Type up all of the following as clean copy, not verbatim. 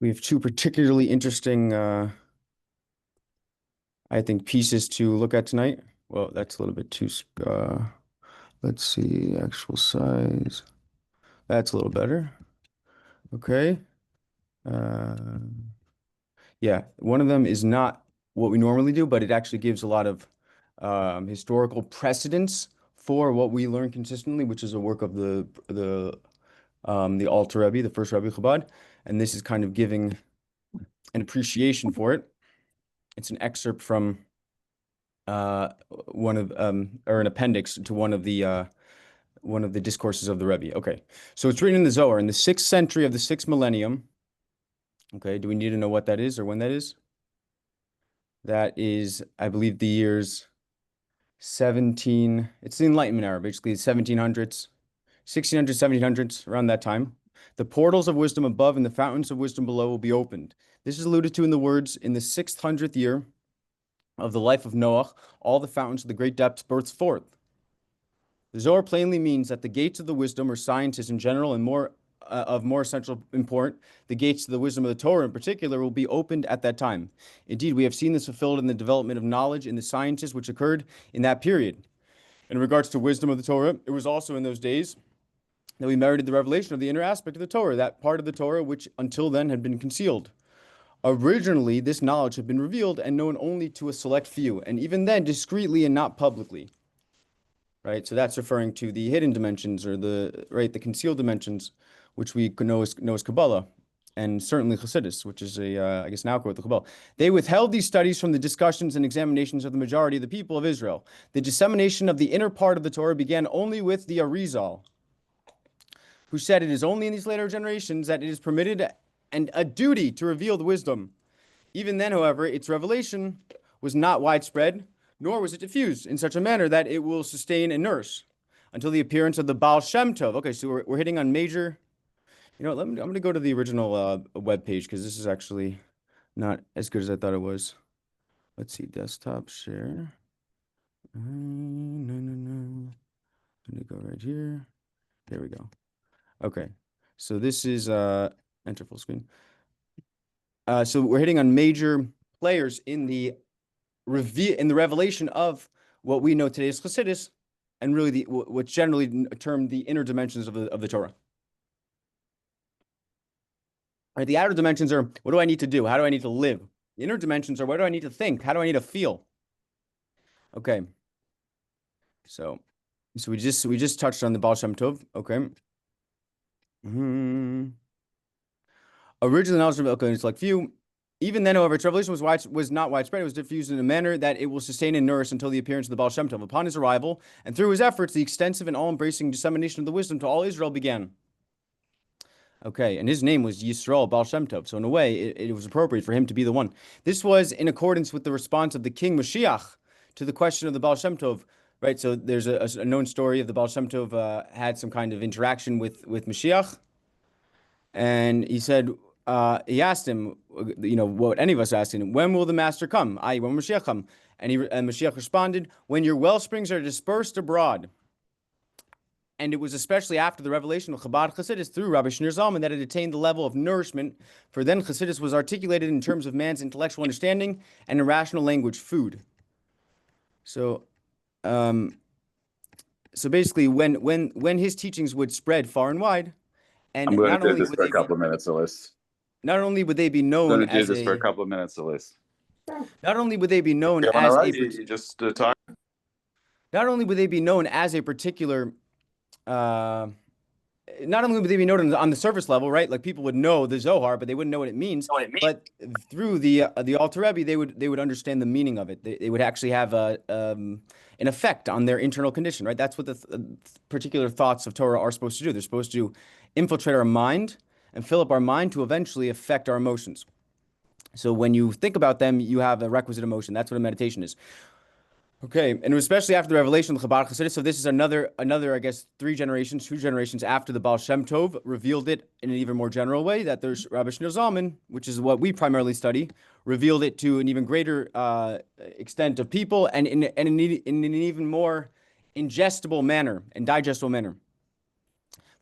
We have two particularly interesting, I think, pieces to look at tonight. Well, that's a little bit too, let's see, actual size. That's a little better. Okay. Uh, yeah, one of them is not what we normally do, but it actually gives a lot of historical precedence for what we learn consistently, which is a work of the Alter Rebbe, the first Rebbe Chabad, and this is kind of giving an appreciation for it. It's an excerpt from one of or an appendix to one of the discourses of the Rebbe. Okay, so it's written in the Zohar in the 6th century of the 6th millennium. Okay, do we need to know what that is or when that is? That is, I believe, the years 17. It's the Enlightenment era, basically 1700s, 1600s, 1700s, around that time. The portals of wisdom above and the fountains of wisdom below will be opened. This is alluded to in the words, in the 600th year of the life of Noah, all the fountains of the great depths burst forth. The Zohar plainly means that the gates of the wisdom, or sciences in general, and more essential import, the gates to the wisdom of the Torah in particular, will be opened at that time. Indeed, we have seen this fulfilled in the development of knowledge in the sciences which occurred in that period. In regards to wisdom of the Torah, it was also in those days that we merited the revelation of the inner aspect of the Torah, that part of the Torah which until then had been concealed. Originally, this knowledge had been revealed and known only to a select few, and even then discreetly and not publicly. Right, so that's referring to the hidden dimensions, or the concealed dimensions, which we know as Kabbalah, and certainly Chassidus, which is I guess now called the Kabbalah. They withheld these studies from the discussions and examinations of the majority of the people of Israel. The dissemination of the inner part of the Torah began only with the Arizal, who said it is only in these later generations that it is permitted and a duty to reveal the wisdom. Even then, however, its revelation was not widespread, nor was it diffused in such a manner that it will sustain and nourish until the appearance of the Baal Shem Tov. Okay, so we're hitting on major. You know, I'm going to go to the original web page because this is actually not as good as I thought it was. Let's see, desktop share. No. Let me go right here. There we go. Okay, so this is enter full screen. So we're hitting on major players in the revelation of what we know today as Chassidus, and really what's generally termed the inner dimensions of the Torah. All right, the outer dimensions are, what do I need to do? How do I need to live? The inner dimensions are, what do I need to think? How do I need to feel? Okay. So we just touched on the Baal Shem Tov. Okay. Originally, knowledge of it's like few. Even then, however, its revelation was not widespread. It was diffused in a manner that it will sustain and nourish until the appearance of the Baal Shem Tov. Upon his arrival, and through his efforts, the extensive and all-embracing dissemination of the wisdom to all Israel began. Okay, and his name was Yisrael Baal Shem Tov. So in a way, it was appropriate for him to be the one. This was in accordance with the response of the king Mashiach to the question of the Baal Shem Tov. Right, so there's a known story of the Baal Shem Tov had some kind of interaction with Mashiach, and he said, he asked him, you know, what any of us asked him, when will the master come? When will Mashiach come? And Mashiach responded, when your well springs are dispersed abroad. And it was especially after the revelation of Chabad Chassidus through Rabbi Shneur Zalman that it attained the level of nourishment, for then Chassidus was articulated in terms of man's intellectual understanding and in rational language, food. So, basically, when his teachings would spread far and wide, and I'm going to do this for a couple of minutes, Alyssa. Not only would they be known I'm going to do this for a couple of minutes, Alyssa. Not only would they be known as you just talk. Not only would they be known as a particular, not only would they be known on the surface level, right? Like people would know the Zohar, but they wouldn't know what it means. But through the Alter Rebbe, they would understand the meaning of it. They would actually have an effect on their internal condition, right? That's what the particular thoughts of Torah are supposed to do. They're supposed to infiltrate our mind and fill up our mind to eventually affect our emotions. So when you think about them, you have a requisite emotion. That's what a meditation is. Okay, and especially after the revelation of the Chabad Chassidus, so this is another, I guess, two generations after the Baal Shem Tov revealed it in an even more general way, that there's Rabbi Shneur Zalman, which is what we primarily study, revealed it to an even greater extent of people, and in an even more ingestible manner and digestible manner.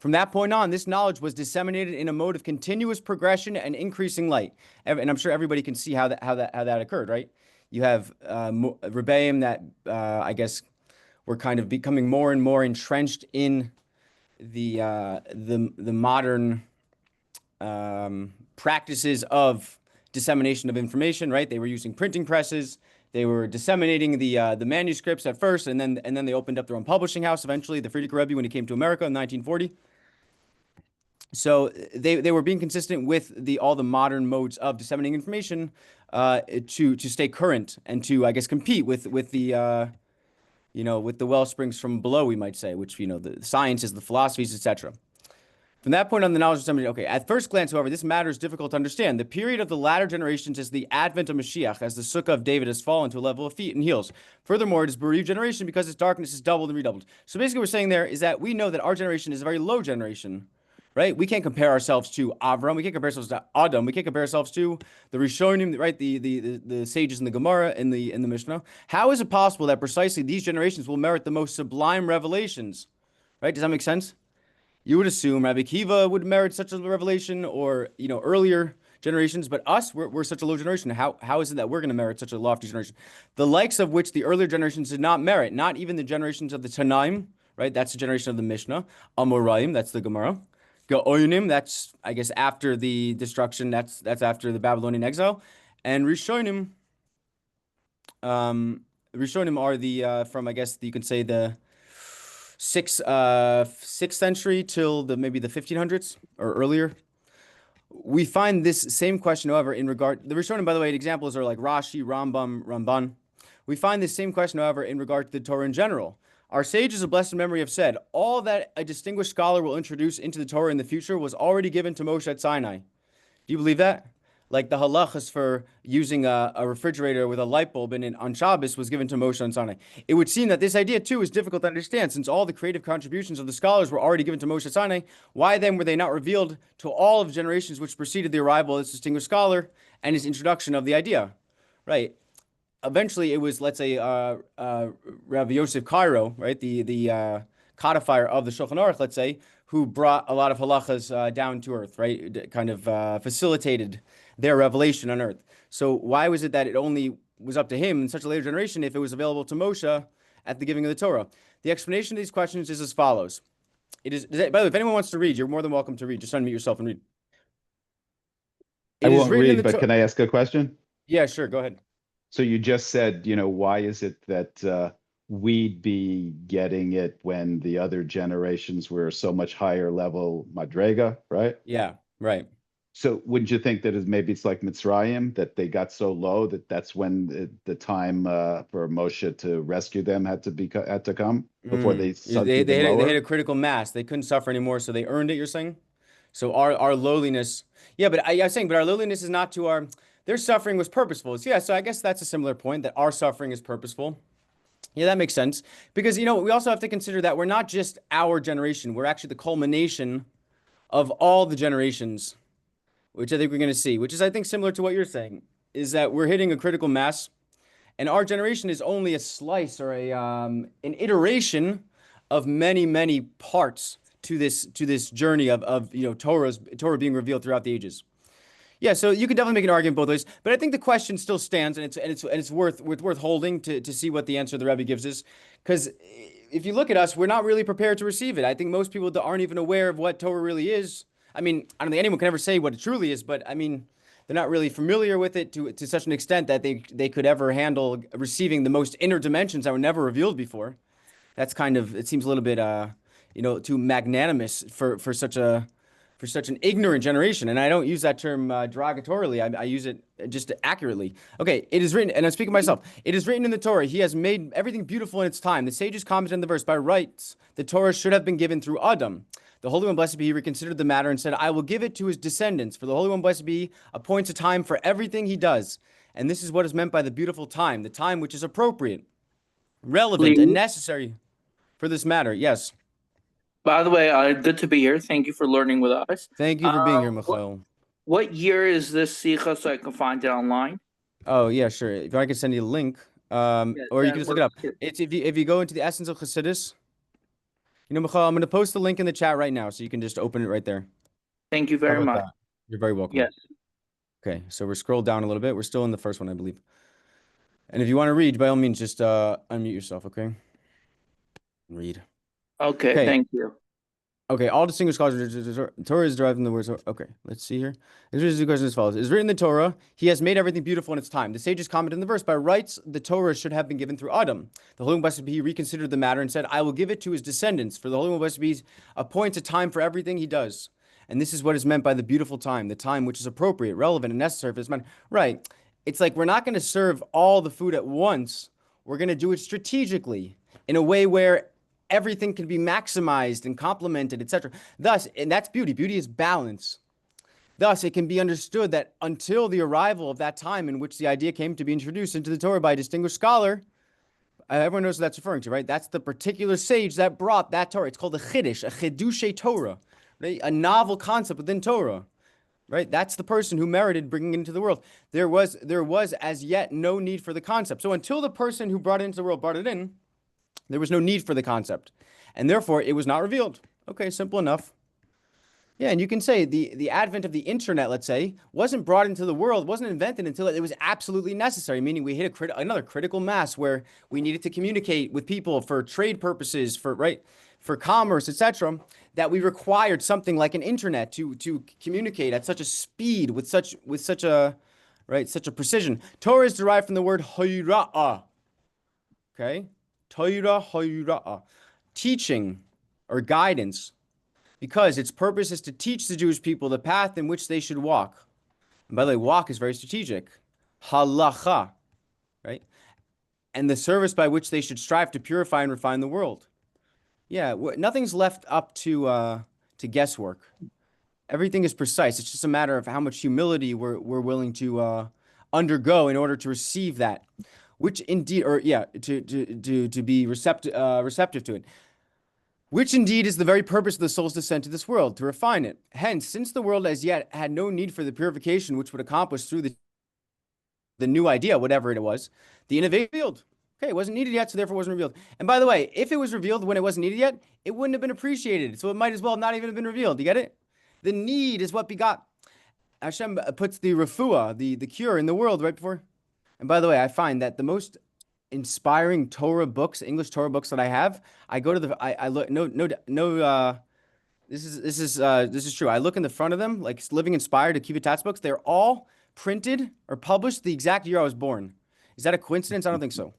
From that point on, this knowledge was disseminated in a mode of continuous progression and increasing light. And I'm sure everybody can see how that occurred, right? You have Rebbeim that I guess were kind of becoming more and more entrenched in the modern practices of dissemination of information, right? They were using printing presses. They were disseminating the manuscripts at first, and then they opened up their own publishing house eventually, the Frierdiker Rebbe, when he came to America in 1940. So they were being consistent with all the modern modes of disseminating information to stay current and to, I guess, compete with the with the well springs from below, we might say, which the sciences, the philosophies, etc. From that point on, the knowledge of somebody, okay, at first glance, however, this matter is difficult to understand. The period of the latter generations is the advent of Mashiach, as the sukkah of David has fallen to a level of feet and heels. Furthermore, it is bereaved generation because its darkness is doubled and redoubled. So basically, what we're saying there is that we know that our generation is a very low generation, right? We can't compare ourselves to Avram. We can't compare ourselves to Adam. We can't compare ourselves to the Rishonim, right? The sages in the Gemara, in the Mishnah. How is it possible that precisely these generations will merit the most sublime revelations, right? Does that make sense? You would assume Rabbi Kiva would merit such a revelation, or earlier generations, but us, we're such a low generation. How is it that we're going to merit such a lofty generation? The likes of which the earlier generations did not merit, not even the generations of the Tanaim, right? That's the generation of the Mishnah. Amoraim, that's the Gemara. Geonim, that's I guess after the destruction. That's after the Babylonian exile, and Rishonim. Rishonim are the from I guess you can say the sixth century till maybe the 1500s or earlier. We find this same question, however, in regard the Rishonim, by the way, examples are like Rashi, Rambam, Ramban. We find this same question, however, in regard to the Torah in general. Our sages of blessed memory have said, all that a distinguished scholar will introduce into the Torah in the future was already given to Moshe at Sinai. Do you believe that? Like the halachas for using a refrigerator with a light bulb in it on Shabbos was given to Moshe on Sinai. It would seem that this idea, too, is difficult to understand. Since all the creative contributions of the scholars were already given to Moshe at Sinai, why then were they not revealed to all of generations which preceded the arrival of this distinguished scholar and his introduction of the idea? Right. Eventually, it was, let's say, Rav Yosef Cairo, right, the codifier of the Shulchan Aruch, let's say, who brought a lot of halachas down to earth, right, kind of facilitated their revelation on earth. So why was it that it only was up to him in such a later generation if it was available to Moshe at the giving of the Torah? The explanation of these questions is as follows. It is, by the way, if anyone wants to read, you're more than welcome to read. Just unmute yourself and read. I won't read, but can I ask a question? Yeah, sure. Go ahead. So you just said, why is it that we'd be getting it when the other generations were so much higher level madrega, right? Yeah, right. So wouldn't you think that maybe it's like Mitzrayim, that they got so low that's when the time for Moshe to rescue them had to come before they sunk they hit a critical mass. They couldn't suffer anymore, so they earned it, you're saying? So our lowliness, yeah, but I was saying, but our lowliness is not to their suffering was purposeful. So, yeah, so I guess that's a similar point, that our suffering is purposeful. Yeah, that makes sense. Because, we also have to consider that we're not just our generation. We're actually the culmination of all the generations, which I think we're going to see, which is, I think, similar to what you're saying, is that we're hitting a critical mass, and our generation is only a slice or an iteration of many, many parts to this journey of Torah being revealed throughout the ages. Yeah, so you can definitely make an argument both ways, but I think the question still stands, and it's worth holding to see what the answer the Rebbe gives is, because if you look at us, we're not really prepared to receive it. I think most people aren't even aware of what Torah really is. I mean, I don't think anyone can ever say what it truly is, but I mean, they're not really familiar with it to such an extent that they could ever handle receiving the most inner dimensions that were never revealed before. That's kind of, it seems a little bit too magnanimous for such an ignorant generation. And I don't use that term derogatorily. I use it just accurately. Okay, it is written, and I'm speaking myself, it is written in the Torah, he has made everything beautiful in its time. The sages commented on the verse, by rights, the Torah should have been given through Adam. The Holy One, blessed be he, reconsidered the matter and said, I will give it to his descendants. For the Holy One, blessed be he, appoints a time for everything he does. And this is what is meant by the beautiful time, the time which is appropriate, relevant, and necessary for this matter. Yes. By the way, good to be here. Thank you for learning with us. Thank you for being here, Michael. What year is this Sikha so I can find it online? Oh, yeah, sure. If I can send you a link, or you can just look it up. It's if you go into the Essence of Chassidus, You know, Michal, I'm going to post the link in the chat right now, so you can just open it right there. Thank you How very about much. that? You're very welcome. Yes. Okay, so we're scrolled down a little bit. We're still in the first one, I believe. And if you want to read, by all means, just unmute yourself, okay? Read. Okay, Okay. thank you. Okay, all distinguished scholars, Torah is derived from the words. Okay, let's see here. The question as follows: It is written in the Torah, He has made everything beautiful in its time. The sages comment in the verse, by rights, the Torah should have been given through Adam. The Holy One Blessed Be He reconsidered the matter and said, I will give it to his descendants. For the Holy One Blessed Be He appoints a time for everything he does. And this is what is meant by the beautiful time, the time which is appropriate, relevant, and necessary for this man. Right. It's like we're not going to serve all the food at once. We're going to do it strategically in a way where everything can be maximized and complemented, etc. Thus, and that's beauty. Beauty is balance. Thus, it can be understood that until the arrival of that time in which the idea came to be introduced into the Torah by a distinguished scholar, everyone knows what that's referring to, right? That's the particular sage that brought that Torah. It's called a chiddush, a chidushe Torah, right? A novel concept within Torah, right? That's the person who merited bringing it into the world. There was as yet no need for the concept. So until the person who brought it into the world brought it in, there was no need for the concept, and therefore it was not revealed. Okay, simple enough. Yeah, and you can say the advent of the internet, let's say, wasn't brought into the world, wasn't invented until it was absolutely necessary, meaning we hit another critical mass where we needed to communicate with people for trade purposes, for commerce, etc., that we required something like an internet to communicate at such a speed with such a precision. Torah is derived from the word hoyra'ah. Okay? Torah, teaching or guidance, because its purpose is to teach the Jewish people the path in which they should walk. And by the way, walk is very strategic. Halacha, right? And the service by which they should strive to purify and refine the world. Yeah, nothing's left up to guesswork. Everything is precise. It's just a matter of how much humility we're willing to undergo in order to receive that. Which indeed, or yeah, to be receptive to it. Which indeed is the very purpose of the soul's descent to this world, to refine it. Hence, since the world as yet had no need for the purification which would accomplish through the new idea, whatever it was, the innovation revealed. Okay, it wasn't needed yet, so therefore it wasn't revealed. And by the way, if it was revealed when it wasn't needed yet, it wouldn't have been appreciated. So it might as well not even have been revealed. You get it? The need is what begot. Hashem puts the refuah, the cure in the world right before. And by the way, I find that the most inspiring Torah books, English Torah books that I have, I go to I look, this is true. I look in the front of them, like Living Inspired, Akiva books. They're all printed or published the exact year I was born. Is that a coincidence? I don't think so.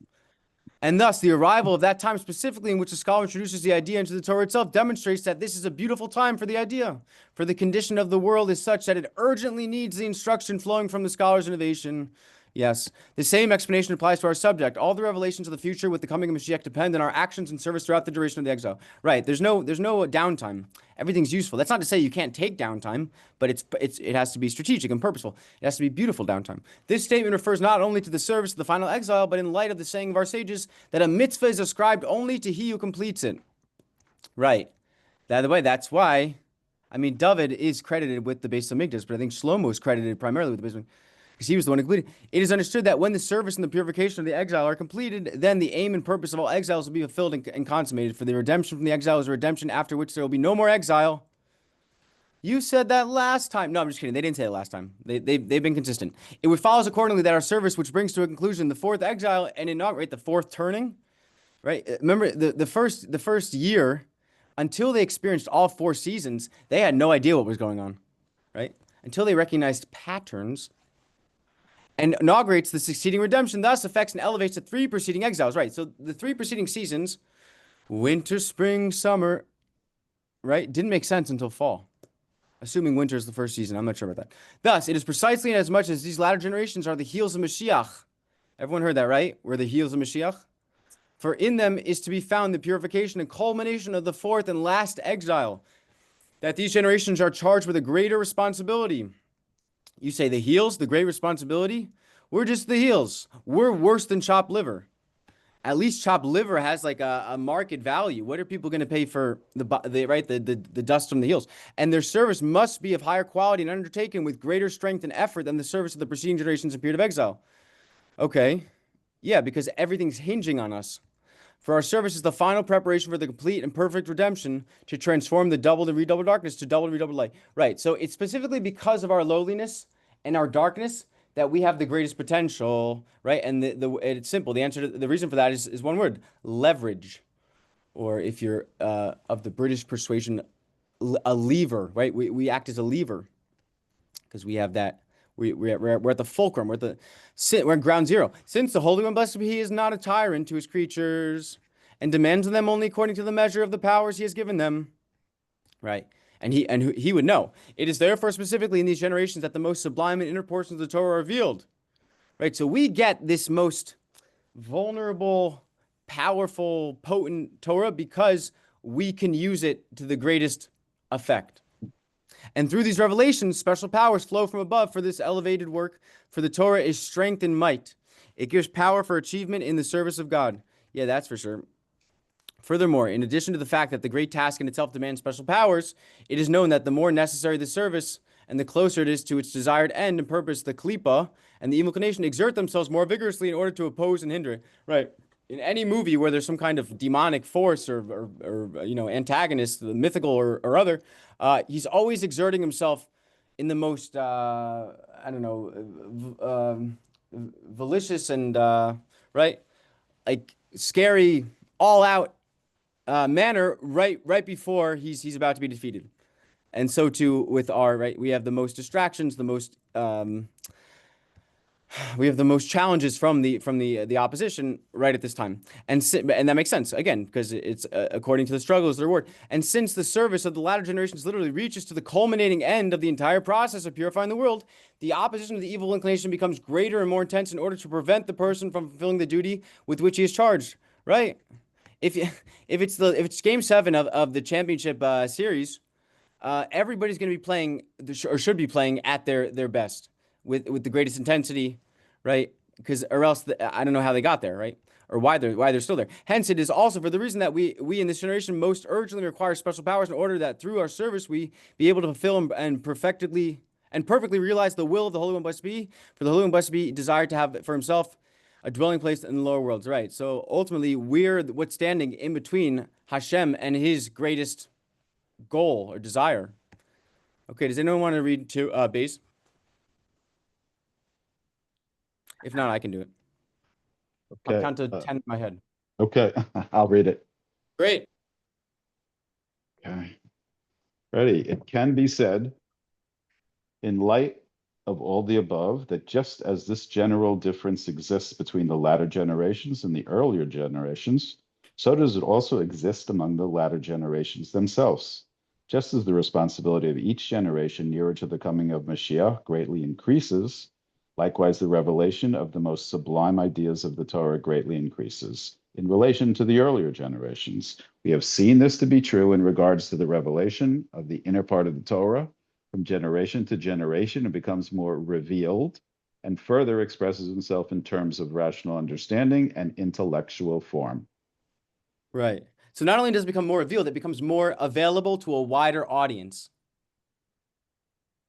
And thus, the arrival of that time specifically in which the scholar introduces the idea into the Torah itself demonstrates that this is a beautiful time for the idea. For the condition of the world is such that it urgently needs the instruction flowing from the scholar's innovation. Yes, the same explanation applies to our subject. All the revelations of the future with the coming of Mashiach depend on our actions and service throughout the duration of the exile. Right, there's no downtime. Everything's useful. That's not to say you can't take downtime, but it has to be strategic and purposeful. It has to be beautiful downtime. This statement refers not only to the service of the final exile, but in light of the saying of our sages that a mitzvah is ascribed only to he who completes it. Right. By the way, that's why, I mean, David is credited with the Beis Hamikdash, but I think Shlomo is credited primarily with the Beis Hamikdash, because he was the one who completed. It is understood that when the service and the purification of the exile are completed, then the aim and purpose of all exiles will be fulfilled and consummated. For the redemption from the exile is a redemption after which there will be no more exile. You said that last time. No, I'm just kidding. They didn't say it last time. They've been consistent. It follows accordingly that our service, which brings to a conclusion the fourth exile and inaugurate the fourth turning, right? Remember the first year, until they experienced all 4 seasons, they had no idea what was going on, right? Until they recognized patterns. And inaugurates the succeeding redemption, thus affects and elevates the 3 preceding exiles, right? So the 3 preceding seasons, winter, spring, summer, right, didn't make sense until fall. Assuming winter is the first season, I'm not sure about that. Thus, it is precisely as much as these latter generations are the heels of Mashiach. Everyone heard that, right? We're the heels of Mashiach. For in them is to be found the purification and culmination of the 4th and last exile, that these generations are charged with a greater responsibility. You say the heels, the great responsibility? We're just the heels. We're worse than chopped liver. At least chopped liver has like a market value. What are people going to pay for the dust from the heels? And their service must be of higher quality and undertaken with greater strength and effort than the service of the preceding generations in period of exile. Okay. Yeah, because everything's hinging on us. For our service is the final preparation for the complete and perfect redemption to transform the doubled and redoubled darkness to doubled and redoubled light. Right. So it's specifically because of our lowliness and our darkness that we have the greatest potential, right? And it's simple. The reason for that is one word: leverage. Or if you're of the British persuasion, a lever, right? We act as a lever because we have that. We're at the fulcrum. We're at ground zero. Since the Holy One, blessed be He, is not a tyrant to His creatures and demands of them only according to the measure of the powers He has given them, right? And he would know. It is therefore specifically in these generations that the most sublime and inner portions of the Torah are revealed, right? So we get this most vulnerable, powerful, potent Torah because we can use it to the greatest effect. And through these revelations, special powers flow from above for this elevated work, for the Torah is strength and might. It gives power for achievement in the service of God. Yeah, that's for sure. Furthermore, in addition to the fact that the great task in itself demands special powers, it is known that the more necessary the service and the closer it is to its desired end and purpose, the klipa and the evil inclination exert themselves more vigorously in order to oppose and hinder it. Right. In any movie where there's some kind of demonic force or antagonist, the mythical or other, he's always exerting himself in the most malicious and right, like scary, all out manner right before he's about to be defeated. And so too with our right, we have the most distractions, the most we have the most challenges from the opposition right at this time, and that makes sense again because it's according to the struggle is the reward. And since the service of the latter generations literally reaches to the culminating end of the entire process of purifying the world, the opposition of the evil inclination becomes greater and more intense in order to prevent the person from fulfilling the duty with which he is charged. Right? If it's game 7 of the championship series, everybody's going to be playing or should be playing at their best with the greatest intensity, right? Because or else I don't know how they got there, right? Or why they're still there. Hence, it is also for the reason that we in this generation most urgently require special powers in order that through our service we be able to fulfill and perfectly realize the will of the Holy One, blessed be. For the Holy One, blessed be, desired to have for Himself a dwelling place in the lower worlds, right? So ultimately, we're what's standing in between Hashem and His greatest goal or desire. Okay, does anyone want to read to base? If not, I can do it. Okay. I'll count to 10 in my head. Okay, I'll read it. Great. Okay. Ready. It can be said, in light of all the above, that just as this general difference exists between the latter generations and the earlier generations, so does it also exist among the latter generations themselves. Just as the responsibility of each generation nearer to the coming of Mashiach greatly increases, likewise the revelation of the most sublime ideas of the Torah greatly increases in relation to the earlier generations. We have seen this to be true in regards to the revelation of the inner part of the Torah. From generation to generation, it becomes more revealed and further expresses himself in terms of rational understanding and intellectual form. Right. So not only does it become more revealed, it becomes more available to a wider audience.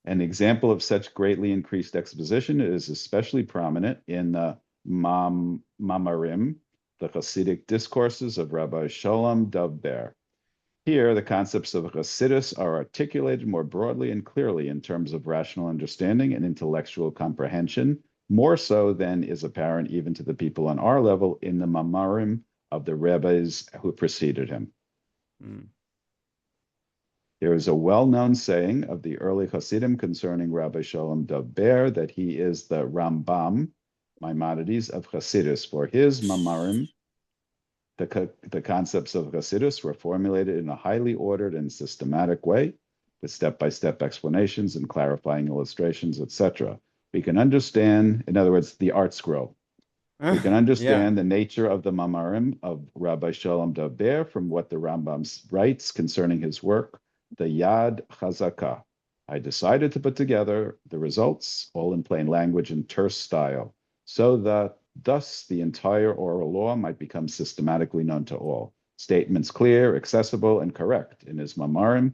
An example of such greatly increased exposition is especially prominent in the Mamarim, the Hasidic discourses of Rabbi Sholem Dov Ber. Here, the concepts of Hasidus are articulated more broadly and clearly in terms of rational understanding and intellectual comprehension, more so than is apparent even to the people on our level in the Mamarim of the rabbis who preceded him. There is a well-known saying of the early Hasidim concerning Rabbi Sholem Dov Ber that he is the Rambam, Maimonides, of Hasidus. For his Mamarim, the concepts of Hasidus were formulated in a highly ordered and systematic way, with step-by-step explanations and clarifying illustrations, etc. We can understand, in other words, the art scroll. We can understand the nature of the Mamarim of Rabbi Sholem Dov Ber from what the Rambam writes concerning his work, the Yad Chazakah. I decided to put together the results, all in plain language and terse style, so that thus the entire oral law might become systematically known to all. Statements clear, accessible, and correct. In his Mamarim,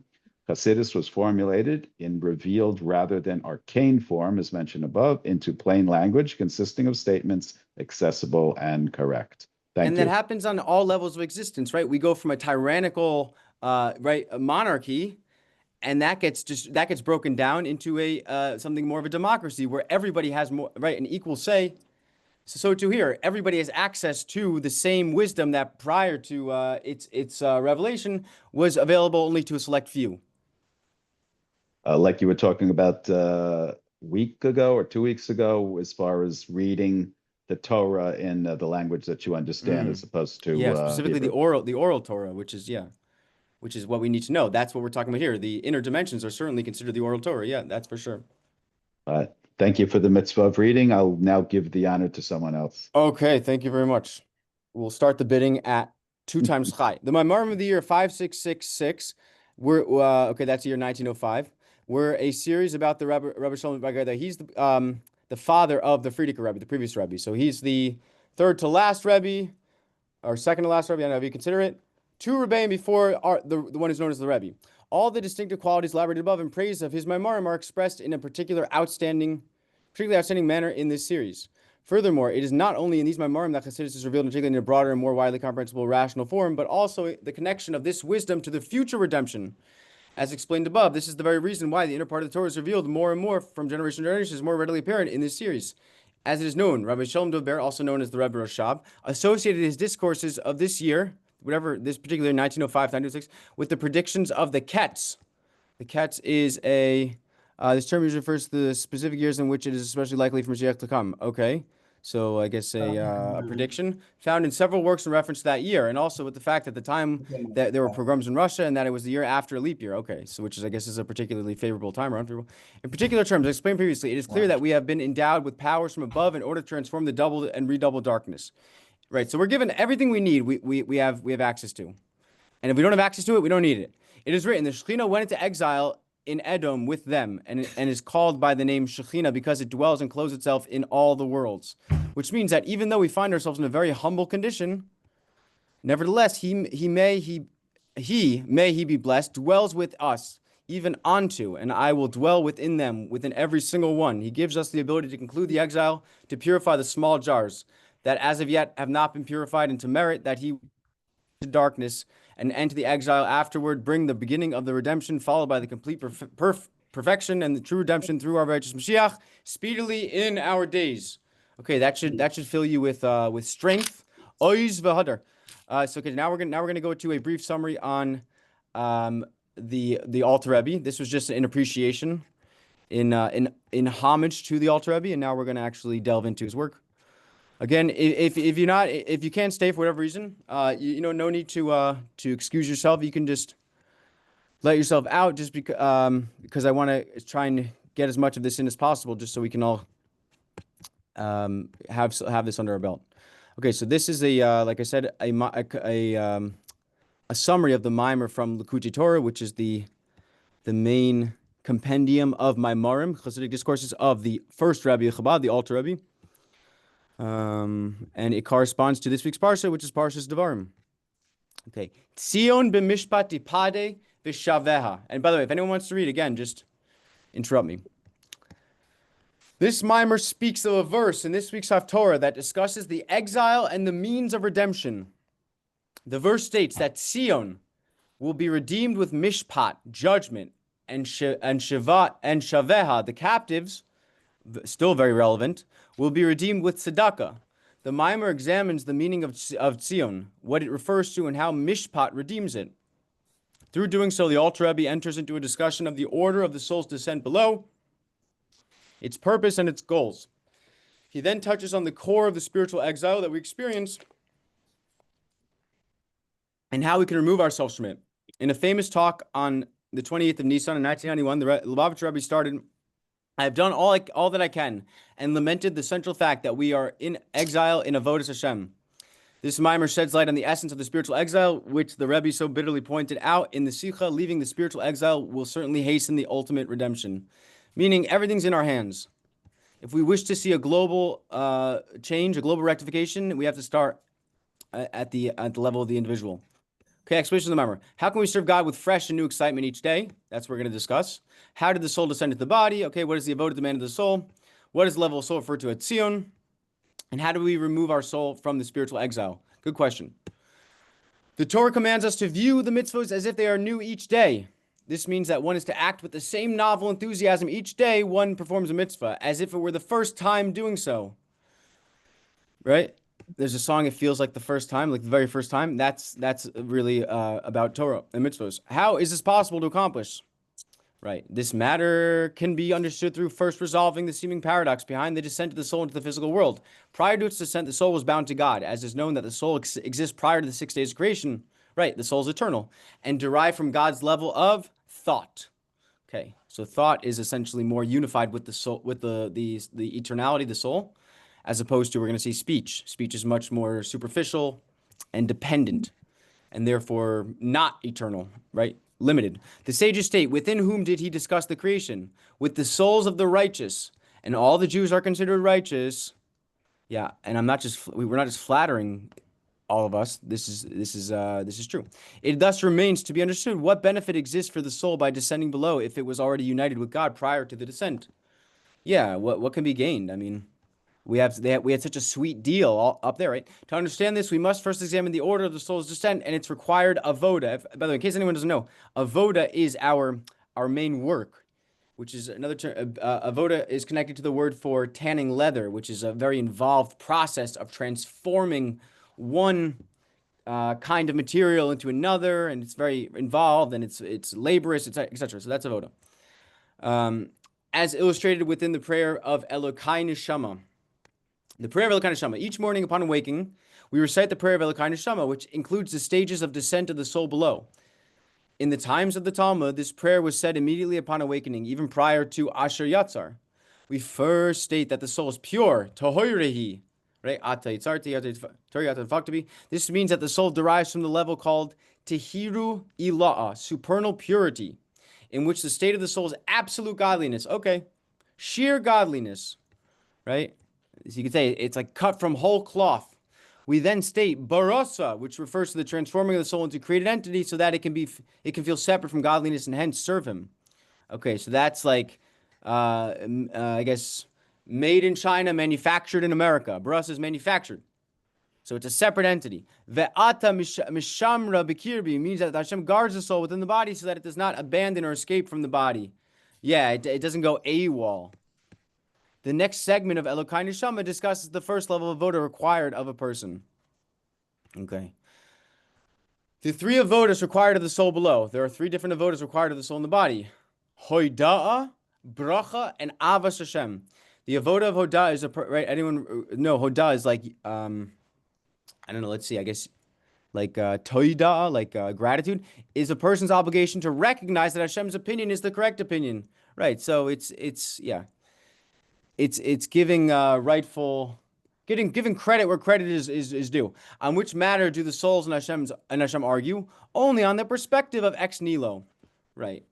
Hasidus was formulated in revealed rather than arcane form, as mentioned above, into plain language consisting of statements accessible and correct. Thank And you. that happens on all levels of existence, right? We go from a tyrannical, a monarchy, and that gets broken down into a something more of a democracy where everybody has more, right, an equal say. So too here, everybody has access to the same wisdom that prior to its revelation was available only to a select few. Like you were talking about a week ago or 2 weeks ago, as far as reading the Torah in the language that you understand, as opposed to Yeah, specifically Hebrew. the oral Torah, which is what we need to know. That's what we're talking about here. The inner dimensions are certainly considered the oral Torah. Yeah, that's for sure. Thank you for the mitzvah of reading. I'll now give the honor to someone else. Okay, thank you very much. We'll start the bidding at 2 times Chai. The Maimarim of the year 5666. We're okay. That's the year 1905. We're a series about the Rabbi Shalom Bagada. He's the father of the Frierdiker Rebbe, the previous Rebbe. So he's the third to last Rebbe, or second to last Rebbe. I don't know if you consider it. 2 Rebbeim before the one who's known as the Rebbe. All the distinctive qualities elaborated above in praise of his Maimarim are expressed in a particularly outstanding manner in this series. Furthermore, it is not only in these Maimarim that Chassidus is revealed in a broader and more widely comprehensible rational form, but also the connection of this wisdom to the future redemption. As explained above, this is the very reason why the inner part of the Torah is revealed more and more from generation to generation, is more readily apparent in this series. As it is known, Rabbi Shalom Dober, also known as the Rebbe Rashab, associated his discourses of this year, this particular 1905, 1906, with the predictions of the Ketz. The Ketz is this term usually refers to the specific years in which it is especially likely for Mashiach to come. Okay. So I guess a prediction found in several works in reference to that year, and also with the fact at the time that there were pogroms in Russia and that it was the year after a leap year. Okay, so which is, I guess, is a particularly favorable time or unfavorable. In particular terms, as explained previously, it is clear that we have been endowed with powers from above in order to transform the double and redouble darkness. Right. So we're given everything we need. We have access to, and if we don't have access to it, we don't need it. It is written, the Shekhinah went into exile in Edom with them, and is called by the name Shekhinah because it dwells and clothes itself in all the worlds. Which means that even though we find ourselves in a very humble condition, nevertheless, he may be blessed, dwells with us, even unto, and I will dwell within them, within every single one. He gives us the ability to conclude the exile, to purify the small jars that as of yet have not been purified, and to merit that he to darkness and end to the exile afterward, bring the beginning of the redemption, followed by the complete perfection and the true redemption through our righteous Mashiach, speedily in our days. Okay, that should fill you with strength. Oiz v'hadar. So okay, now we're gonna go to a brief summary on the Alter Rebbe. This was just an appreciation in homage to the Alter Rebbe, and now we're gonna actually delve into his work. Again, if you can't stay for whatever reason, no need to excuse yourself. You can just let yourself out, just because I want to try and get as much of this in as possible, just so we can all have this under our belt. Okay, so this is like I said, a summary of the mimer from Likkutei Torah, which is the main compendium of Maimarim, Hasidic discourses of the first Rabbi Chabad, the Alter Rebbe. And it corresponds to this week's parsha, which is Parshas Devarim. Okay, Tzion b'mishpat tipade v'shaveha. And by the way, if anyone wants to read again, just interrupt me. This mimer speaks of a verse in this week's Haftorah that discusses the exile and the means of redemption. The verse states that Tzion will be redeemed with mishpat, judgment, and shaveha, the captives, still very relevant, will be redeemed with tzedakah. The mimer examines the meaning of Tzion, what it refers to, and how Mishpat redeems it. Through doing so, the Alter Rebbe enters into a discussion of the order of the soul's descent below, its purpose, and its goals. He then touches on the core of the spiritual exile that we experience and how we can remove ourselves from it. In a famous talk on the 28th of Nisan in 1991, the Lubavitcher Rebbe started, I have done all that I can, and lamented the central fact that we are in exile in Avodas Hashem. This mimer sheds light on the essence of the spiritual exile, which the Rebbe so bitterly pointed out in the Sikha. Leaving the spiritual exile will certainly hasten the ultimate redemption. Meaning, everything's in our hands. If we wish to see a global change, a global rectification, we have to start at the level of the individual. Okay, explanation of the mimer. How can we serve God with fresh and new excitement each day? That's what we're going to discuss. How did the soul descend into the body? Okay, what is the avoda demand of the soul? What is the level of soul referred to as Tzion? And how do we remove our soul from the spiritual exile? Good question. The Torah commands us to view the mitzvahs as if they are new each day. This means that one is to act with the same novel enthusiasm each day one performs a mitzvah, as if it were the first time doing so. Right? There's a song, it feels like the first time, like the very first time. That's really about Torah and mitzvahs. How is this possible to accomplish? Right. This matter can be understood through first resolving the seeming paradox behind the descent of the soul into the physical world. Prior to its descent, the soul was bound to God, as is known that the soul exists prior to the 6 days of creation. Right. The soul is eternal and derived from God's level of thought. Okay. So thought is essentially more unified with the soul, with the eternality of the soul, as opposed to, we're going to see speech. Speech is much more superficial and dependent, and therefore not eternal, right? Limited. The sages state, within whom did he discuss the creation? With the souls of the righteous, and all the Jews are considered righteous. Yeah, and we're not just flattering all of us. This is true. It thus remains to be understood what benefit exists for the soul by descending below if it was already united with God prior to the descent. Yeah, what can be gained? I mean, we had such a sweet deal up there, right? To understand this, we must first examine the order of the soul's descent and its required avoda. By the way, in case anyone doesn't know, avoda is our main work, which is another term. Avoda is connected to the word for tanning leather, which is a very involved process of transforming one kind of material into another, and it's very involved and it's laborious, etc. So that's avoda. As illustrated within the prayer of Elokai Neshama. The prayer of Elokai Neshama. Each morning upon awaking, we recite the prayer of Elokai Neshama, which includes the stages of descent of the soul below. In the times of the Talmud, this prayer was said immediately upon awakening, even prior to Asher Yatzar. We first state that the soul is pure, tohoirehi, right? Ata yitzarti, ata faktabi. This means that the soul derives from the level called tehiru ila'a, supernal purity, in which the state of the soul is absolute godliness. Okay, sheer godliness, right? So you could say it's like cut from whole cloth. We then state barasa, which refers to the transforming of the soul into a created entity so that it can feel separate from godliness and hence serve him. Okay, so that's like, I guess, made in China, manufactured in America. Barasa is manufactured. So it's a separate entity. Ve'ata mishamra bikirbi means that Hashem guards the soul within the body so that it does not abandon or escape from the body. Yeah, it doesn't go AWOL. The next segment of Elokai Neshama discusses the first level of avoda required of a person. Okay. The 3 avodas required of the soul below. There are 3 different avodas required of the soul in the body. Hoida'a, bracha, and avas Hashem. The avoda of hoda is right? Anyone know hoda is like I don't know. Let's see. I guess like toida, like gratitude, is a person's obligation to recognize that Hashem's opinion is the correct opinion. Right. So it's giving giving credit where credit is due. On which matter do the souls and Hashem argue? Only on the perspective of ex nihilo, right?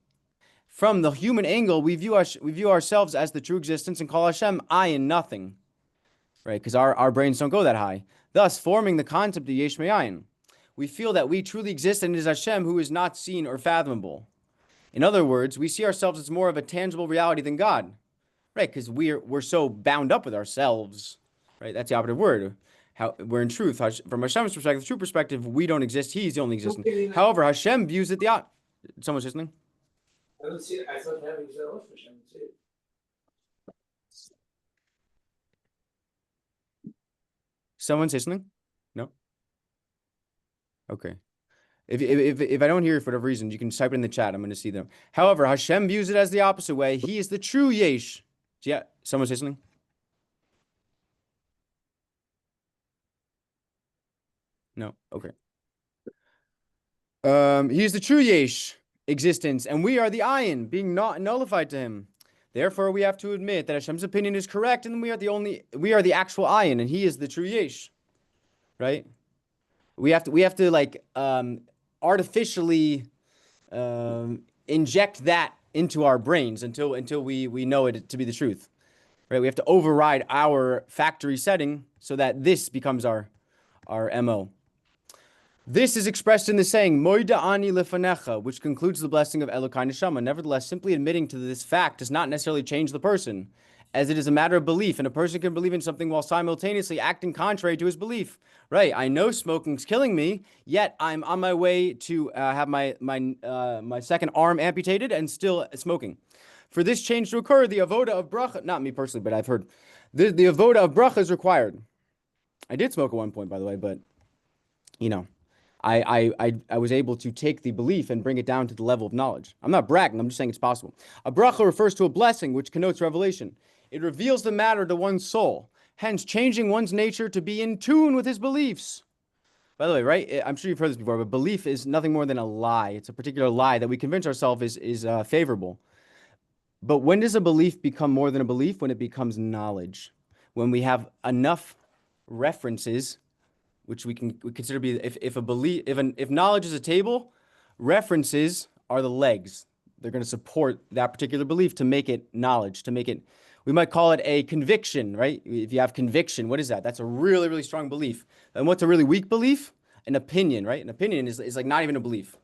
From the human angle, we view ourselves as the true existence and call Hashem I and nothing, right? Because our brains don't go that high. Thus, forming the concept of yesh me'ayin, we feel that we truly exist and it is Hashem who is not seen or fathomable. In other words, we see ourselves as more of a tangible reality than God. Right, because we're so bound up with ourselves, right? That's the operative word. How we're in truth, from Hashem's perspective, true perspective, we don't exist. He's the only existent. However, Hashem views it the someone say something? I don't see it. I thought having zealous for Hashem too. Someone say something? No. Okay. If I don't hear it for whatever reason, you can type it in the chat. I'm going to see them. However, Hashem views it as the opposite way. He is the true yesh. Yeah, someone say something? No? Okay. He is the true yesh existence, and we are the ayin, being not nullified to him. Therefore, we have to admit that Hashem's opinion is correct, and we are the actual ayin, and he is the true yesh. Right? We have to like artificially inject that into our brains until we know it to be the truth, right? We have to override our factory setting so that this becomes our MO. This is expressed in the saying Moida ani lefanecha, which concludes the blessing of Elokai Neshama. Nevertheless, simply admitting to this fact does not necessarily change the person, as it is a matter of belief, and a person can believe in something while simultaneously acting contrary to his belief. Right? I know smoking's killing me, yet I'm on my way to have my second arm amputated and still smoking. For this change to occur, the avoda of bracha, not me personally, but I've heard the avoda of bracha is required. I did smoke at one point, by the way, but you know, I was able to take the belief and bring it down to the level of knowledge. I'm not bragging, I'm just saying it's possible. A bracha refers to a blessing, which connotes revelation. It reveals the matter to one's soul, hence changing one's nature to be in tune with his beliefs. By the way, right? I'm sure you've heard this before, but belief is nothing more than a lie. It's a particular lie that we convince ourselves is favorable. But when does a belief become more than a belief? When it becomes knowledge. When we have enough references, which we consider be if knowledge is a table, references are the legs. They're going to support that particular belief to make it knowledge, to make it, we might call it a conviction, right? If you have conviction, what is that? That's a really, really strong belief. And what's a really weak belief? An opinion, right? An opinion is like not even a belief.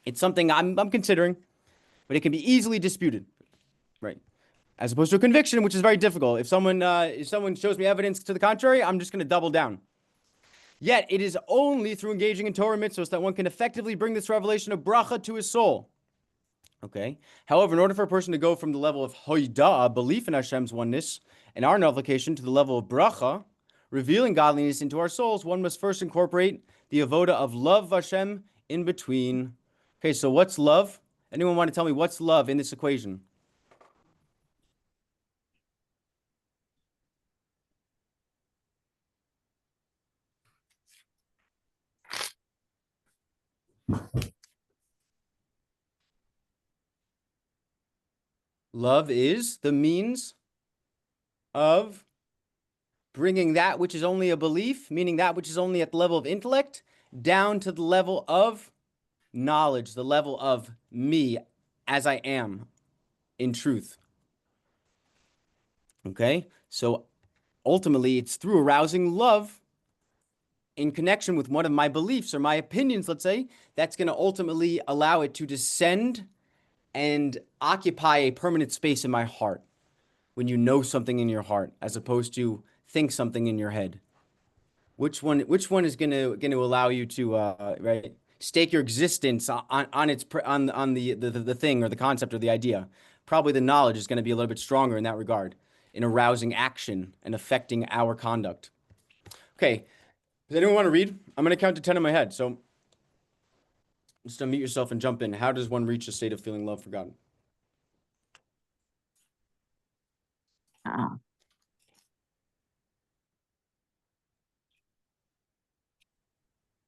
It's something I'm considering, but it can be easily disputed, right? As opposed to a conviction, which is very difficult. If someone shows me evidence to the contrary, I'm just going to double down. Yet it is only through engaging in Torah mitzvahs that one can effectively bring this revelation of bracha to his soul. Okay. However, in order for a person to go from the level of hoidah, belief in Hashem's oneness, and our nullification to the level of bracha, revealing godliness into our souls, one must first incorporate the avoda of love of Hashem in between. Okay, so what's love? Anyone want to tell me what's love in this equation? Love is the means of bringing that which is only a belief, meaning that which is only at the level of intellect, down to the level of knowledge, the level of me as I am in truth. Okay? So ultimately, it's through arousing love in connection with one of my beliefs or my opinions, let's say, that's going to ultimately allow it to descend and occupy a permanent space in my heart. When you know something in your heart, as opposed to think something in your head, which one is going to allow you to right, stake your existence on the thing or the concept or the idea? Probably the knowledge is going to be a little bit stronger in that regard, in arousing action and affecting our conduct. Okay, does anyone want to read? I'm going to count to 10 in my head, so just unmute yourself and jump in. How does one reach a state of feeling love for God?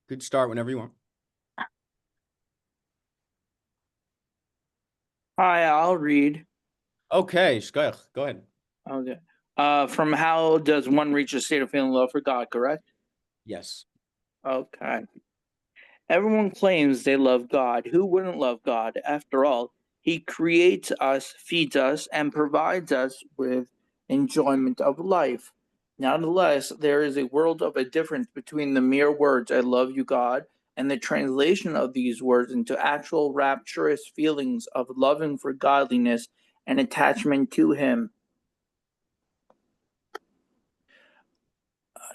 Good start whenever you want. Hi, I'll read. Okay, Shkoyach, go ahead. Okay. From how does one reach a state of feeling love for God, correct? Yes. Okay. Everyone claims they love God. Who wouldn't love God? After all, He creates us, feeds us, and provides us with enjoyment of life. Nonetheless, there is a world of a difference between the mere words, I love you, God, and the translation of these words into actual rapturous feelings of loving for godliness and attachment to Him.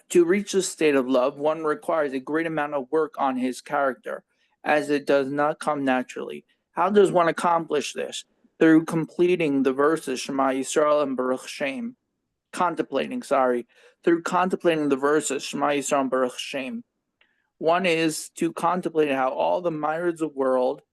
To reach this state of love, one requires a great amount of work on his character, as it does not come naturally. How does one accomplish this? Through completing the verses Shema Yisrael and Baruch Shem. Through contemplating the verses Shema Yisrael and Baruch Shem. One is to contemplate how all the myriads of world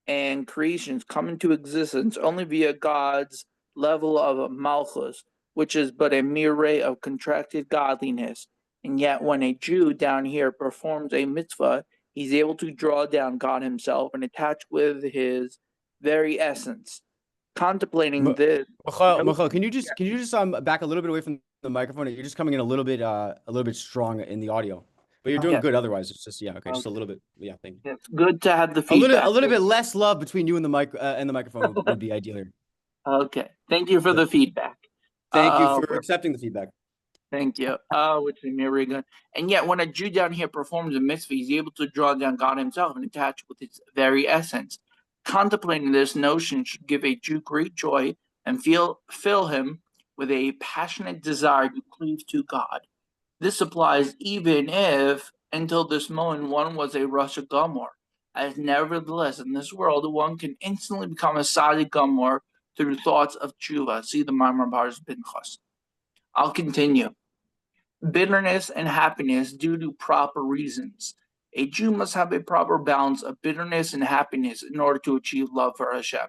and creations come into existence only via God's level of Malchus, which is but a mere ray of contracted godliness. And yet when a Jew down here performs a mitzvah, he's able to draw down God himself and attach with his very essence. Contemplating this. Michael, can you just back a little bit away from the microphone? You're just coming in a little bit strong in the audio. But you're doing good otherwise. It's just just a little bit. Yeah, thank you. It's good to have the feedback. A little bit less love between you and the mic and the microphone would be ideal here. Okay. Thank you for the feedback. Thank you for accepting the feedback. Thank you. Which is very good. And yet, when a Jew down here performs a mitzvah, he's able to draw down God himself and attach with its very essence. Contemplating this notion should give a Jew great joy, and fill him with a passionate desire to cleave to God. This applies even if, until this moment, one was a Rasha Gomor, as nevertheless, in this world, one can instantly become a Sadi Gomor through thoughts of tshuva. See the Maimar Bars Pinchas. I'll continue. Bitterness and happiness due to proper reasons. A Jew must have a proper balance of bitterness and happiness in order to achieve love for Hashem.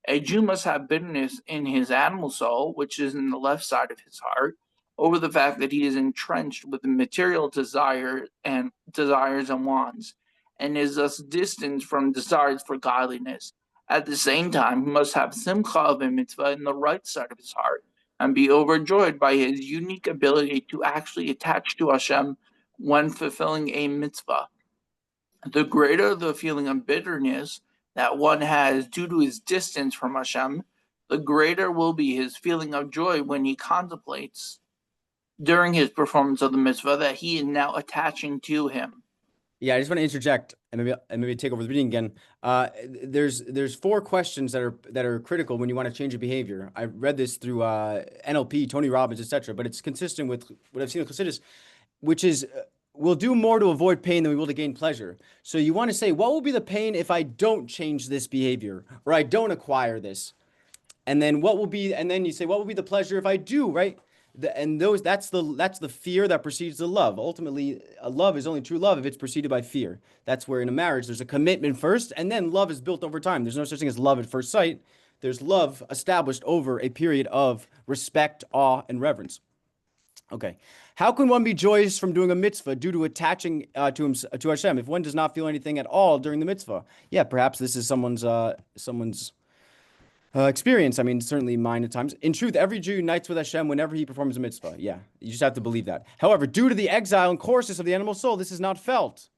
A Jew must have bitterness in his animal soul, which is in the left side of his heart, over the fact that he is entrenched with material desires and wants, and is thus distant from desires for godliness. At the same time, he must have simcha of a mitzvah in the right side of his heart, and be overjoyed by his unique ability to actually attach to Hashem when fulfilling a mitzvah. The greater the feeling of bitterness that one has due to his distance from Hashem, the greater will be his feeling of joy when he contemplates during his performance of the mitzvah that he is now attaching to him. Yeah, I just want to interject and maybe take over the reading again. There's 4 questions that are critical when you want to change a behavior. I read this through NLP, Tony Robbins, etc., but it's consistent with what I've seen with Chassidus, which is we'll do more to avoid pain than we will to gain pleasure. So you want to say, what will be the pain if I don't change this behavior or I don't acquire this? And then you say, what will be the pleasure if I do, right? That's the fear that precedes the love. Ultimately, a love is only true love if it's preceded by fear. That's where in a marriage there's a commitment first, and then love is built over time. There's no such thing as love at first sight. There's love established over a period of respect, awe, and reverence. Okay, how can one be joyous from doing a mitzvah due to attaching to Hashem if one does not feel anything at all during the mitzvah? Yeah, perhaps this is someone's experience. I mean, certainly mine at times. In truth, every Jew unites with Hashem whenever he performs a mitzvah. Yeah, you just have to believe that. However, due to the exile and coarseness of the animal soul, this is not felt.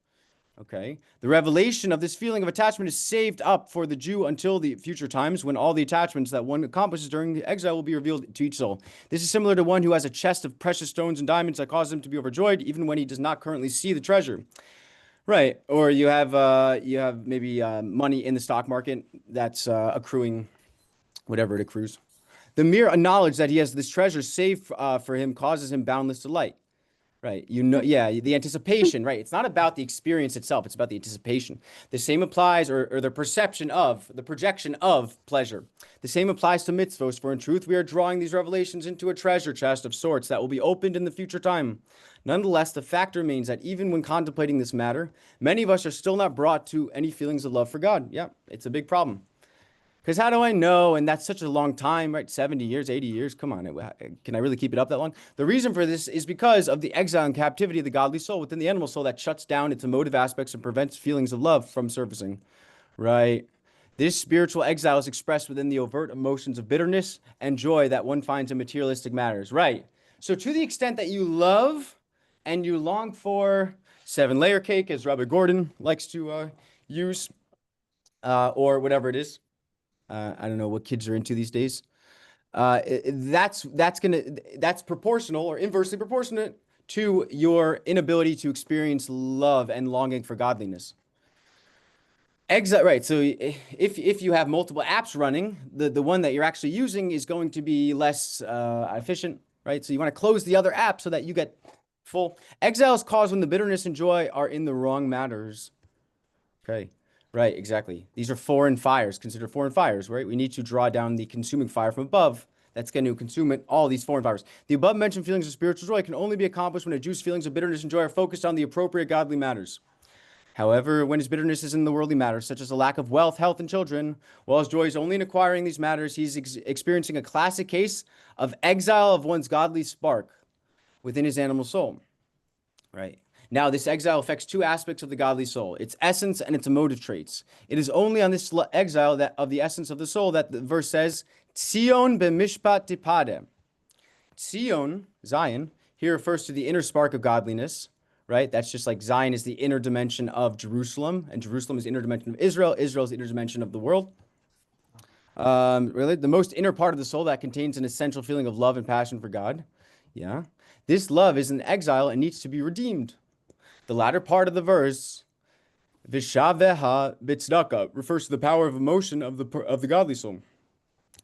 Okay, the revelation of this feeling of attachment is saved up for the Jew until the future times when all the attachments that one accomplishes during the exile will be revealed to each soul. This is similar to one who has a chest of precious stones and diamonds that causes him to be overjoyed even when he does not currently see the treasure. Right, or you have maybe money in the stock market that's accruing whatever it accrues. The mere knowledge that he has this treasure saved for him causes him boundless delight. Right. The anticipation, right? It's not about the experience itself. It's about the anticipation. The same applies, or the projection of pleasure. The same applies to mitzvos, for in truth, we are drawing these revelations into a treasure chest of sorts that will be opened in the future time. Nonetheless, the fact remains that even when contemplating this matter, many of us are still not brought to any feelings of love for God. Yeah, it's a big problem. Because how do I know? And that's such a long time, right? 70 years, 80 years. Come on. Can I really keep it up that long? The reason for this is because of the exile and captivity of the godly soul within the animal soul that shuts down its emotive aspects and prevents feelings of love from surfacing, right? This spiritual exile is expressed within the overt emotions of bitterness and joy that one finds in materialistic matters, right? So to the extent that you love and you long for 7-layer cake, as Rabbi Gordon likes to use, or whatever it is, I don't know what kids are into these days. That's proportional or inversely proportionate to your inability to experience love and longing for godliness. Exile, right? So if you have multiple apps running, the one that you're actually using is going to be less efficient, right? So you want to close the other app so that you get full. Exile is caused when the bitterness and joy are in the wrong matters. Okay. Right, exactly. These are foreign fires, considered foreign fires, right? We need to draw down the consuming fire from above that's going to consume all these foreign fires. The above mentioned feelings of spiritual joy can only be accomplished when a Jew's feelings of bitterness and joy are focused on the appropriate godly matters. However, when his bitterness is in the worldly matters, such as a lack of wealth, health, and children, while his joy is only in acquiring these matters, he's experiencing a classic case of exile of one's godly spark within his animal soul, right? Now, this exile affects 2 aspects of the godly soul, its essence and its emotive traits. It is only on this exile of the essence of the soul that the verse says, Tzion b'mishpat tipade. Tzion, Zion, here refers to the inner spark of godliness, right? That's just like Zion is the inner dimension of Jerusalem, and Jerusalem is the inner dimension of Israel. Israel is the inner dimension of the world. Really, the most inner part of the soul that contains an essential feeling of love and passion for God. Yeah. This love is in exile and needs to be redeemed. The latter part of the verse, Vishaveha Bitzdaka, refers to the power of emotion of the godly soul.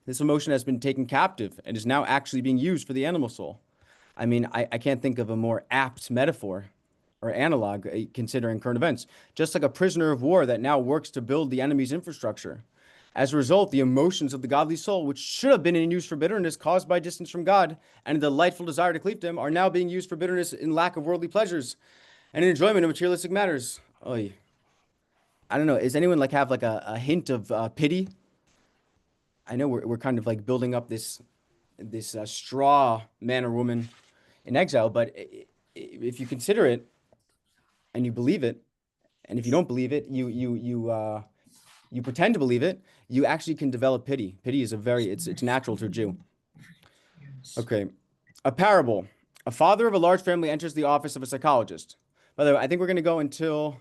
This emotion has been taken captive and is now actually being used for the animal soul. I mean, I can't think of a more apt metaphor or analog considering current events. Just like a prisoner of war that now works to build the enemy's infrastructure. As a result, the emotions of the godly soul, which should have been in use for bitterness caused by distance from God and a delightful desire to cleave to him, are now being used for bitterness in lack of worldly pleasures and in enjoyment of materialistic matters. Oy. I don't know. Is anyone like have like a hint of pity? I know we're kind of like building up this straw man or woman in exile, but if you consider it and you believe it, and if you don't believe it, you pretend to believe it, you actually can develop pity. Pity is it's natural to a Jew. Okay, a parable. A father of a large family enters the office of a psychologist. By the way, I think we're going to go until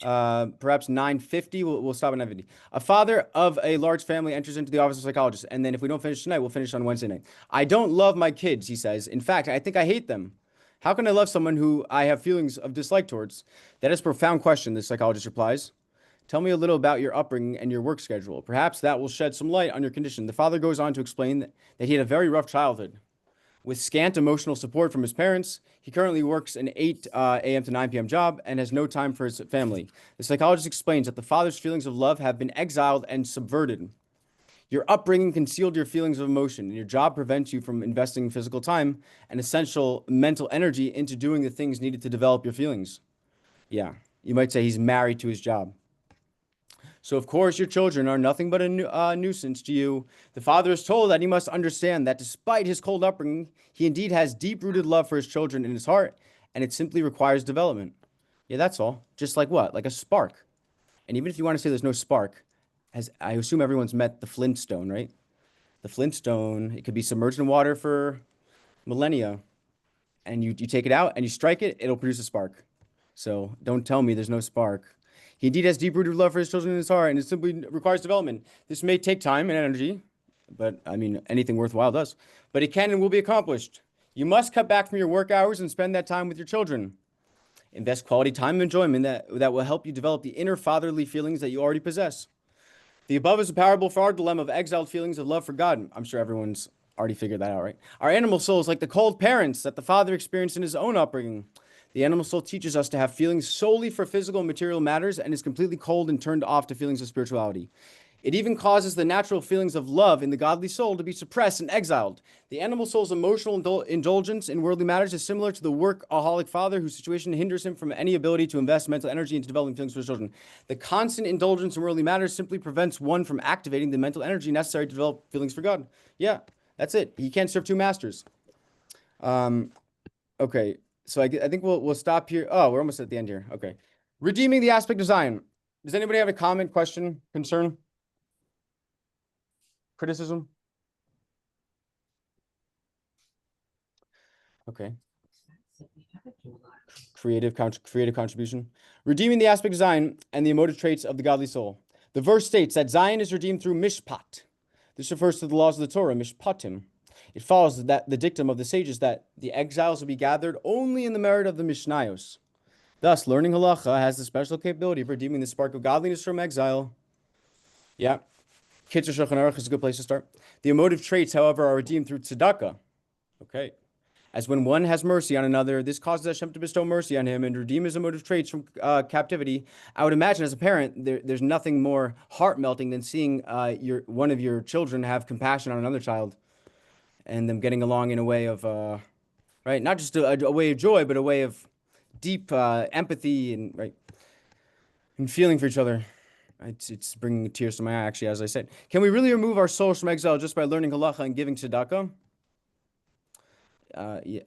perhaps 9:50. We'll stop at 9:50. A father of a large family enters into the office of a psychologist, and then if we don't finish tonight, we'll finish on Wednesday night. I don't love my kids, he says. In fact, I think I hate them. How can I love someone who I have feelings of dislike towards? That is a profound question, the psychologist replies. Tell me a little about your upbringing and your work schedule. Perhaps that will shed some light on your condition. The father goes on to explain that he had a very rough childhood. With scant emotional support from his parents, he currently works an 8 a.m. to 9 p.m. job and has no time for his family. The psychologist explains that the father's feelings of love have been exiled and subverted. Your upbringing concealed your feelings of emotion, and your job prevents you from investing physical time and essential mental energy into doing the things needed to develop your feelings. Yeah, you might say he's married to his job. So, of course, your children are nothing but a nuisance to you. The father is told that he must understand that despite his cold upbringing, he indeed has deep-rooted love for his children in his heart, and it simply requires development. Yeah, that's all. Just like what? Like a spark. And even if you want to say there's no spark, as I assume everyone's met the Flintstone, right? The Flintstone, it could be submerged in water for millennia, and you take it out and you strike it, it'll produce a spark. So don't tell me there's no spark. He indeed has deep-rooted love for his children in his heart, and it simply requires development. This may take time and energy, but I mean, anything worthwhile does. But it can and will be accomplished. You must cut back from your work hours and spend that time with your children. Invest quality time and enjoyment that will help you develop the inner fatherly feelings that you already possess. The above is a parable for our dilemma of exiled feelings of love for God. I'm sure everyone's already figured that out, right? Our animal soul is like the cold parents that the father experienced in his own upbringing. The animal soul teaches us to have feelings solely for physical and material matters and is completely cold and turned off to feelings of spirituality. It even causes the natural feelings of love in the godly soul to be suppressed and exiled. The animal soul's emotional indulgence in worldly matters is similar to the workaholic father whose situation hinders him from any ability to invest mental energy into developing feelings for his children. The constant indulgence in worldly matters simply prevents one from activating the mental energy necessary to develop feelings for God. Yeah, that's it. He can't serve two masters. Okay. So I think we'll stop here. Oh, we're almost at the end here. Okay. Redeeming the aspect of Zion. Does anybody have a comment, question, concern, criticism? Okay. Creative contribution. Redeeming the aspect of Zion and the emotive traits of the godly soul. The verse states that Zion is redeemed through mishpat. This refers to the laws of the Torah, mishpatim. It follows that the dictum of the sages that the exiles will be gathered only in the merit of the Mishnayos. Thus, learning halacha has the special capability of redeeming the spark of godliness from exile. Yeah. Kitzur Shulchan Aruch is a good place to start. The emotive traits, however, are redeemed through tzedakah. Okay. As when one has mercy on another, this causes Hashem to bestow mercy on him and redeem his emotive traits from captivity. I would imagine as a parent, there's nothing more heart-melting than seeing one of your children have compassion on another child and them getting along in a way of, right, not just a way of joy, but a way of deep empathy and, right, and feeling for each other. It's bringing tears to my eye, actually, as I said. Can we really remove our souls from exile just by learning halacha and giving tzedakah? Yeah.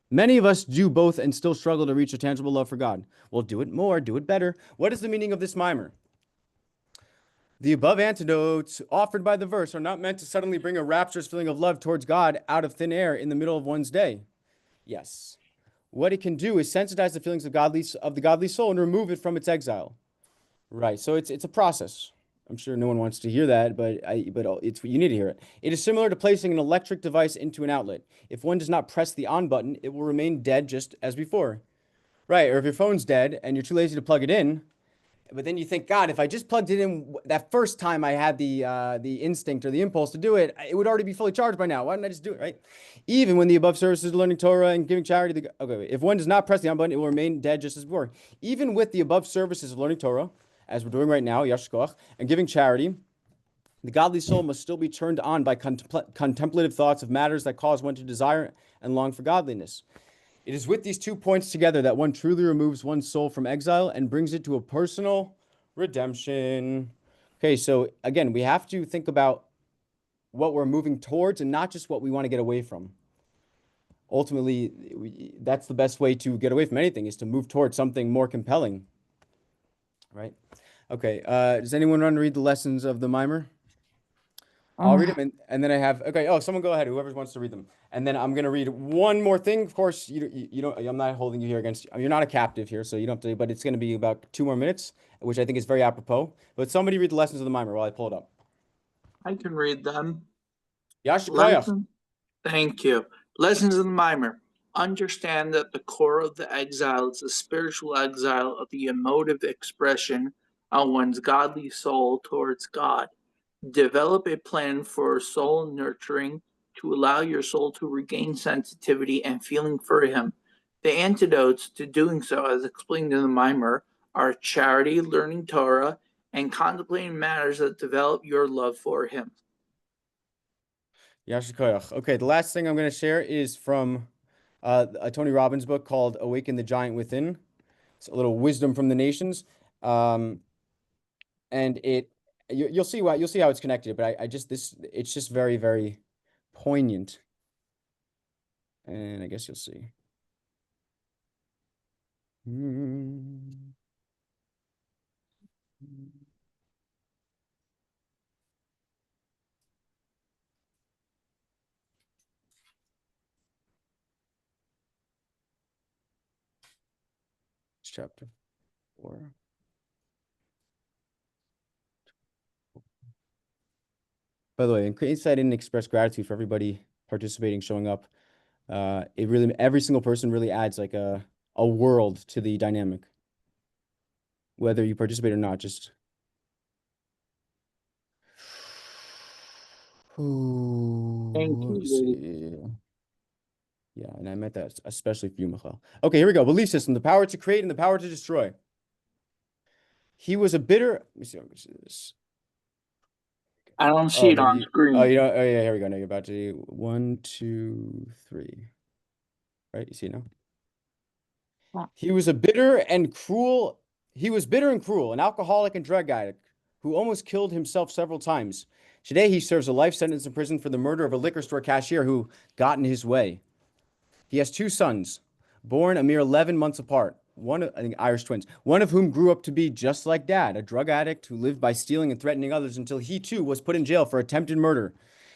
Many of us do both and still struggle to reach a tangible love for God. Well, do it more, do it better. What is the meaning of this mimer? The above antidotes offered by the verse are not meant to suddenly bring a rapturous feeling of love towards God out of thin air in the middle of one's day. Yes. What it can do is sensitize the feelings of the godly soul and remove it from its exile. Right. So it's a process. I'm sure no one wants to hear that, but you need to hear it. It is similar to placing an electric device into an outlet. If one does not press the on button, it will remain dead just as before. Right. Or if your phone's dead and you're too lazy to plug it in, But then you think, God, if I just plugged it in that first time I had the instinct or the impulse to do it, it would already be fully charged by now. Why didn't I just do it, right? Even when the above services, learning Torah and giving charity, okay, if one does not press the on button, it will remain dead just as before. Even with the above services of learning Torah, as we're doing right now, Yitzch'k, and giving charity, the godly soul must still be turned on by contemplative thoughts of matters that cause one to desire and long for godliness. It is with these 2 points together that one truly removes one's soul from exile and brings it to a personal redemption. Okay, so again, we have to think about what we're moving towards and not just what we want to get away from. Ultimately, that's the best way to get away from anything, is to move towards something more compelling, right? Okay, does anyone want to read the lessons of the mimer? I'll read them, and then I have, okay, oh, someone go ahead, whoever wants to read them. And then I'm going to read one more thing. Of course, you don't, I'm not holding you here against, you're not a captive here, so you don't have to, but it's going to be about 2 more minutes, which I think is very apropos. But somebody read the lessons of the mimer while I pull it up. I can read them. Yash Koyach. Thank you. Lessons of the mimer. Understand that the core of the exile is the spiritual exile of the emotive expression of one's godly soul towards God. Develop a plan for soul nurturing to allow your soul to regain sensitivity and feeling for Him. The antidotes to doing so, as explained in the mimer, are charity, learning Torah, and contemplating matters that develop your love for Him. Yash Koyach. Okay, the last thing I'm going to share is from a Tony Robbins book called Awaken the Giant Within. It's a little wisdom from the nations. And you'll see how it's connected, but it's just very, very poignant. And I guess you'll see. It's chapter 4. By the way, in case I didn't express gratitude for everybody participating, showing up, every single person really adds like a world to the dynamic. Whether you participate or not, just Thank let me you. see. Yeah, and I meant that especially for you, Michal. Okay, here we go. Belief system: the power to create and the power to destroy. He was a bitter. Let me see. Let me see this. I don't see it on screen. Oh, you know. Oh, yeah. Here we go. Now you're about to do 1, 2, 3. Right? You see it now? He was bitter and cruel, an alcoholic and drug addict who almost killed himself several times. Today, he serves a life sentence in prison for the murder of a liquor store cashier who got in his way. He has 2 sons, born a mere 11 months apart. I think Irish twins, one of whom grew up to be just like Dad, a drug addict who lived by stealing and threatening others until he too was put in jail for attempted murder.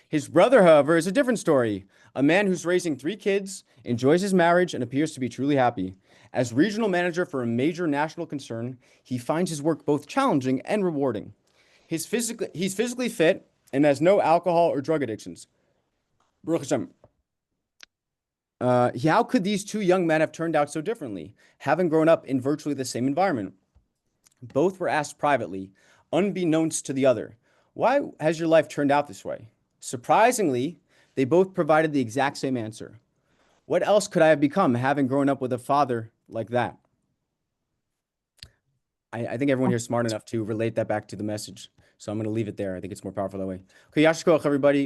His brother, however, is a different story. A man who's raising 3 kids, enjoys his marriage, and appears to be truly happy. As regional manager for a major national concern, he finds his work both challenging and rewarding. He's physically fit and has no alcohol or drug addictions. Baruch Hashem. How could these 2 young men have turned out so differently, having grown up in virtually the same environment? Both were asked privately, unbeknownst to the other, "Why has your life turned out this way?" Surprisingly, they both provided the exact same answer. "What else could I have become, having grown up with a father like that?" I think everyone here is smart enough to relate that back to the message. So I'm going to leave it there. I think it's more powerful that way. Okay, Yashikoch, everybody.